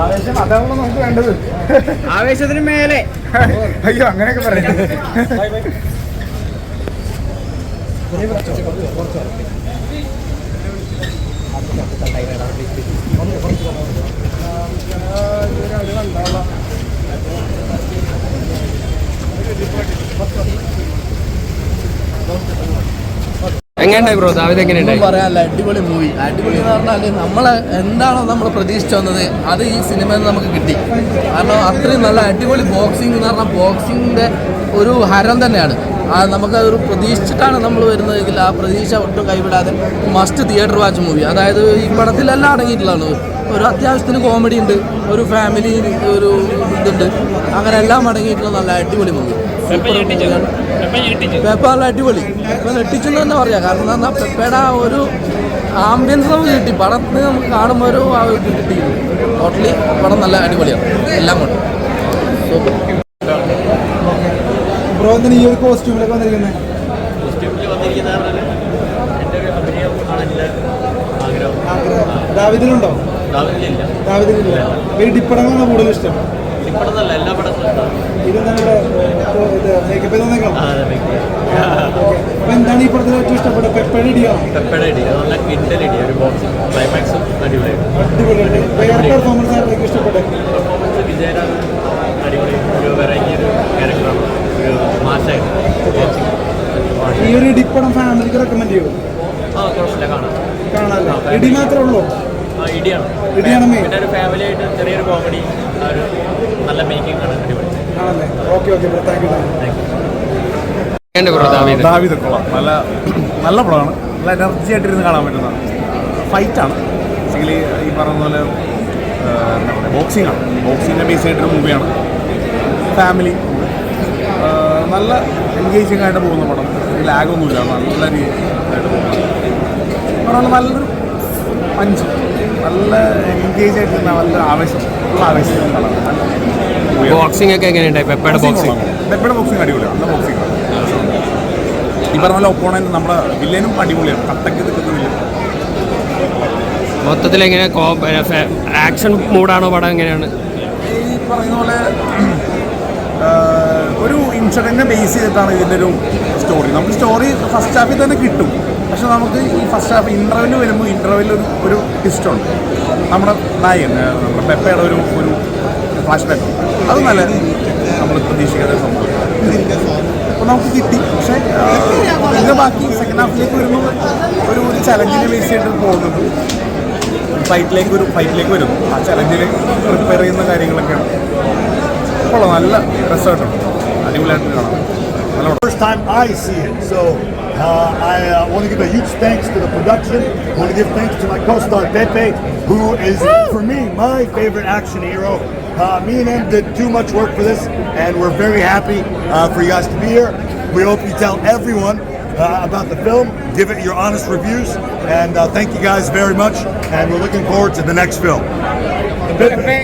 ആവേശം അതാണല്ലോ നമുക്ക് വേണ്ടത്. ആവേശത്തിന് മേലെ അയ്യോ അങ്ങനെയൊക്കെ പറയാം. എങ്ങനെയുണ്ടായി ബ്രോ? ദാവീദ് എങ്ങനെയുണ്ടായി? പറയാനല്ല, അടിപൊളി മൂവി. അടിപൊളി എന്ന് പറഞ്ഞാൽ എന്താണോ നമ്മൾ പ്രതീക്ഷിച്ചു വന്നത് അത് ഈ സിനിമയിൽ നിന്ന് നമുക്ക് കിട്ടി. കാരണം അത്രയും നല്ല അടിപൊളി ബോക്സിംഗ് എന്ന് പറഞ്ഞാൽ ബോക്സിങ്ങിൻ്റെ ഒരു ഹരം തന്നെയാണ്. നമുക്കതൊരു പ്രതീക്ഷിച്ചിട്ടാണ് നമ്മൾ വരുന്നതെങ്കിൽ ആ പ്രതീക്ഷ ഒട്ടും കൈവിടാതെ മസ്റ്റ് തിയേറ്റർ വാച്ച് മൂവി. അതായത് ഈ പടത്തിലെല്ലാം അടങ്ങിയിട്ടുള്ളതാണ്. ഒരു അത്യാവശ്യത്തിന് കോമഡി ഉണ്ട്, ഒരു ഫാമിലി ഒരു ഇതുണ്ട്, അങ്ങനെ എല്ലാം അടങ്ങിയിട്ടുള്ള നല്ല അടിപൊളി മൂവി. പെപ്പ നല്ല അടിപൊളി. പെപ്പ നെട്ടിച്ചെന്ന് തന്നെ പറയാം. കാരണം എന്താ പറഞ്ഞാൽ പെപ്പയുടെ ആ ഒരു ആംബിയൻസ് നമുക്ക് കിട്ടി. പടത്തിന് നമുക്ക് കാണുമ്പോൾ ഒരു കിട്ടിയിരുന്നു. ടോട്ടലി പടം നല്ല അടിപൊളിയാണ് എല്ലാം കൊണ്ട്. സൂപ്പർ. ബ്രോ എന്തിനാ ഈ ഒരു കോസ്റ്റ്യൂമിലൊക്കെ വന്നിരിക്കുന്നത്? ദാവീദിനുണ്ടോ? ദാവീദിനില്ല. ഈ ഡിപ്പടങ്ങളാണ് കൂടുതൽ ഇഷ്ടം. എന്താണ് ഈ പടത്തിൽ ഏറ്റവും ഇഷ്ടപ്പെട്ടത്? പെപ്പയുടെ ഇടിയാണോ? അടിപൊളിയാണ്. വേറെ പെർഫോമൻസ് ആയിരുന്നു ഇഷ്ടപ്പെട്ടത്? ഈ ഒരു ഇടിപ്പടം ഫാമിലിക്ക് റെക്കമെൻഡ് ചെയ്യുമോ? കാണാനല്ല, ഇടി മാത്രമേ ഉള്ളൂ? ഇടിയാണ് മെയിൻ. ഫാമിലി ആയിട്ട് ചെറിയൊരു കോമഡി, നല്ല മേക്കിംഗ് ആണ്. ആണല്ലേ? Okay okay bro, thank you. ദാവീദ് കൊള്ളാം. നല്ല പടമാണ്. നല്ല എനർജി ആയിട്ടിരുന്ന് കാണാൻ പറ്റുന്ന ഫൈറ്റാണ്. ബേസിക്കലി ഈ പറഞ്ഞ പോലെ എന്താ പറയുക, ബോക്സിംഗ് ആണ്. ബോക്സിങ്ങിൻ്റെ ബേസ് ആയിട്ടൊരു മൂവിയാണ്. ഫാമിലി നല്ല എൻഗേജിങ് ആയിട്ട് പോകുന്ന പടം. ലാഗൊന്നുമില്ല, നല്ല രീതിയിലായിട്ട് പോകുന്നത്. നല്ലൊരു പഞ്ച്, നല്ല എൻഗേജ് ആയിട്ട് നല്ല ആവേശം ബോക്സിംഗ് ഒക്കെ എങ്ങനെയുണ്ടായി? പെപ്പയുടെ ബോക്സിംഗ് അടിപൊളിയാണ്. നല്ല ബോക്സിംഗ് ആണ്. ഈ പറഞ്ഞ പോലെ ഒപ്പോണന്റ് നമ്മുടെ വില്ലനും അടിപൊളിയാണ്. കട്ടക്ക് നിൽക്കുന്നില്ല. മൊത്തത്തിൽ എങ്ങനെ ആക്ഷൻ മൂഡാണോ പടം? എങ്ങനെയാണ് ഈ പറയുന്ന പോലെ ഒരു ഇൻസിഡൻറ്റിനെ ബേസ് ചെയ്തിട്ടാണ് ഇതിൻ്റെ ഒരു സ്റ്റോറി. നമുക്ക് സ്റ്റോറി ഫസ്റ്റ് ഹാഫിൽ തന്നെ കിട്ടും. പക്ഷെ നമുക്ക് ഈ ഫസ്റ്റ് ഹാഫ് ഇൻ്റർവെല് വരുമ്പോൾ ഇൻ്റർവെല്ലിൽ ഒരു ട്വിസ്റ്റുണ്ട്. നമ്മുടെ നായകൻ, നമ്മുടെ പെപ്പയുടെ ഒരു ഫ്ലാഷ് ബാക്ക്, അത് നല്ല നമ്മൾ പ്രതീക്ഷിക്കാതെ സംഭവം അപ്പോൾ നമുക്ക് കിട്ടി. പക്ഷേ ഇതിൻ്റെ ബാക്കി സെക്കൻഡ് ഹാഫിലേക്ക് വരുമ്പോൾ ഒരു ചലഞ്ചിനെ ബേസ് ചെയ്തിട്ട് പോകുന്നത് ഫൈറ്റിലേക്ക് വരുന്നു. ആ ചലഞ്ചിലേക്ക് പ്രിപ്പയർ ചെയ്യുന്ന കാര്യങ്ങളൊക്കെയാണ്. അപ്പോൾ നല്ല രസമായിട്ടുണ്ട്. അടിപൊളിയായിട്ട് കാണാം. First time I see it, so I want to give a huge thanks to the production. I want to give thanks to my co-star Pepe, who is for me my favorite action hero. Me and him did too much work for this, and we're very happy for you guys to be here. We hope you tell everyone about the film, give it your honest reviews, and thank you guys very much. And we're looking forward to the next film. Pepe.